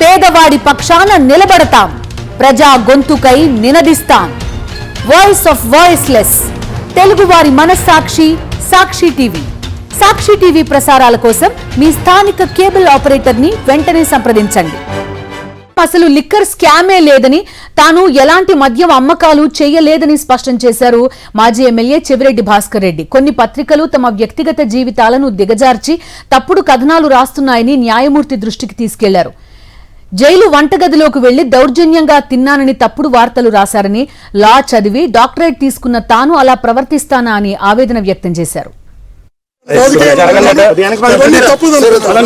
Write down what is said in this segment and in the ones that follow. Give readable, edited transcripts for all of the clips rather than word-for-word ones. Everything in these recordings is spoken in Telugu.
పేదవాడి పక్షాన నిలబడతాం, ప్రజా గొంతుకై నినదిస్తాం. వాయిస్ ఆఫ్ వాయిస్లెస్, తెలుగువారి మనస్సాక్షి సాక్షి టీవీ. సాక్షి టీవీ ప్రసారాల కోసం మీ స్థానిక కేబుల్ ఆపరేటర్ ని వెంటనే సంప్రదించండి. అసలు లిక్కర్ స్కామే లేదని, తాను ఎలాంటి మద్యం అమ్మకాలు చేయలేదని స్పష్టం చేశారు మాజీ ఎమ్మెల్యే చెవిరెడ్డి భాస్కర్ రెడ్డి. కొన్ని పత్రికలు తమ వ్యక్తిగత జీవితాలను దిగజార్చి తప్పుడు కథనాలు రాస్తున్నాయని న్యాయమూర్తి దృష్టికి తీసుకెళ్లారు. జైలు వంటగదిలోకి వెళ్లి దౌర్జన్యంగా తిన్నానని తప్పుడు వార్తలు రాశారని, లా చదివి డాక్టరేట్ తీసుకున్న తాను అలా ప్రవర్తిస్తానా అని ఆవేదన వ్యక్తం చేశారు.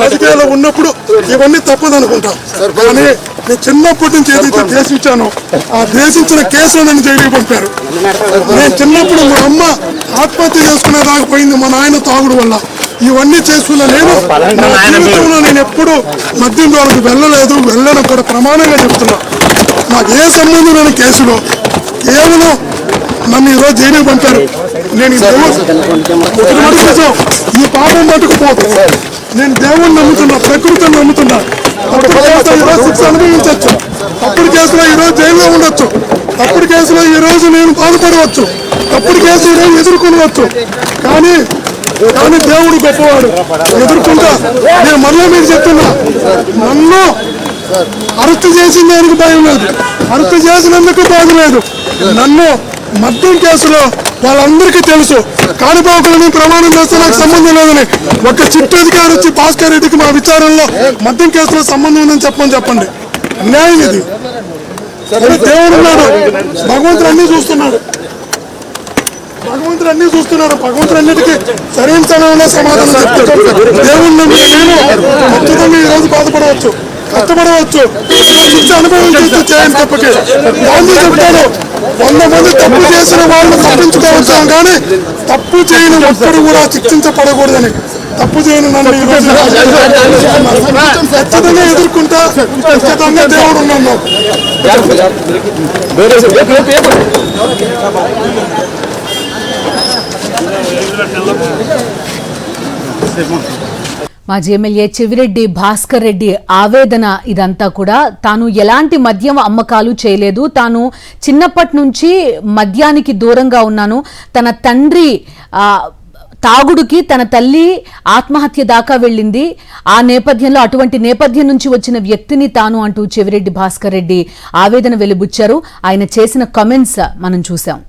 రాజకీయాల్లో ఉన్నప్పుడు ఇవన్నీ తప్పదనుకుంటా, కానీ నేను చిన్నప్పటి నుంచి ఏదైతే దేశించానో ఆ దేశించిన కేసులో నన్ను జైలుకి పంపారు. నేను చిన్నప్పుడు మా అమ్మ ఆత్మహత్య చేసుకునే దాకపోయింది మా నాయన తాగుడు వల్ల. ఇవన్నీ చేసుకున్న నేను నా జీవితంలో నేను ఎప్పుడు మద్యం వాళ్ళకి వెళ్ళను కూడా ప్రమాణంగా చెప్తున్నా. నాకు ఏ సంబంధం లేని కేసులో కేవలం నన్ను ఈరోజు జైలుకి పంపారు. నేను ఈ పాపం పట్టుకుపోతు, నేను దేవుణ్ణి నమ్ముతున్నా, ప్రకృతిని నమ్ముతున్నా. తప్పుడు కేసులో ఈరోజు శిక్ష అనుభవించవచ్చు, తప్పుడు కేసులో ఈరోజు జైల్లో ఉండొచ్చు, తప్పుడు కేసులో ఈరోజు నేను బాధపడవచ్చు, తప్పుడు కేసు ఈరోజు ఎదుర్కొనవచ్చు. కానీ దేవుడు గొప్పవాడు, ఎదుర్కొంటా. నేను మళ్ళీ మీరు చెప్తున్నా, నన్ను అరెస్ట్ చేసిన దానికి భయం లేదు, అరెస్ట్ చేసినందుకు బాధ లేదు. నన్ను మద్యం కేసులో వాళ్ళందరికీ తెలుసు, కానిపోకలని ప్రమాణం చేస్తే నాకు సంబంధం లేదని. ఒక చిట్టు అధికారి వచ్చి భాస్కర్ రెడ్డికి మా విచారణలో మద్యం కేసులో సంబంధం ఉందని చెప్పండి. న్యాయం ఇది. దేవుడు ఉన్నాడు, భగవంతుడు అన్ని చూస్తున్నాడు, భగవంతుడు అన్నిటికీ సరైన సమయంలో సమాధానం చెప్తాడు. దేవుడు నమ్మి నేను ఖచ్చితంగా ఈరోజు బాధపడవచ్చు, కష్టపడవచ్చు, శిక్ష అనుభవించవచ్చు. చేయని తప్పకి గాంధీ చెప్తాడు, 100 మంది తప్పు చేసిన వాళ్ళని తప్పించుకోవచ్చు, కానీ తప్పు చేయని ఒక్కడు కూడా శిక్షించబడకూడదని. తప్పు చేయని నన్ను ఈరోజు ఖచ్చితంగా ఎదుర్కొంటా, ఖచ్చితంగా దేవుడు ఉన్నాను. మాజీ ఎమ్మెల్యే చెవిరెడ్డి భాస్కర్ రెడ్డి ఆవేదన ఇదంతా కూడా. తాను ఎలాంటి మద్యం అమ్మకాలు చేయలేదు, తాను చిన్నప్పటి నుంచి మద్యానికి దూరంగా ఉన్నాను, తన తండ్రి తాగుడుకి తన తల్లి ఆత్మహత్య దాకా వెళ్ళింది, ఆ నేపథ్యంలో అటువంటి నేపథ్యం నుంచి వచ్చిన వ్యక్తిని తాను అంటూ చెవిరెడ్డి భాస్కర్ రెడ్డి ఆవేదన వెలిబుచ్చారు. ఆయన చేసిన కామెంట్స్ మనం చూసాం.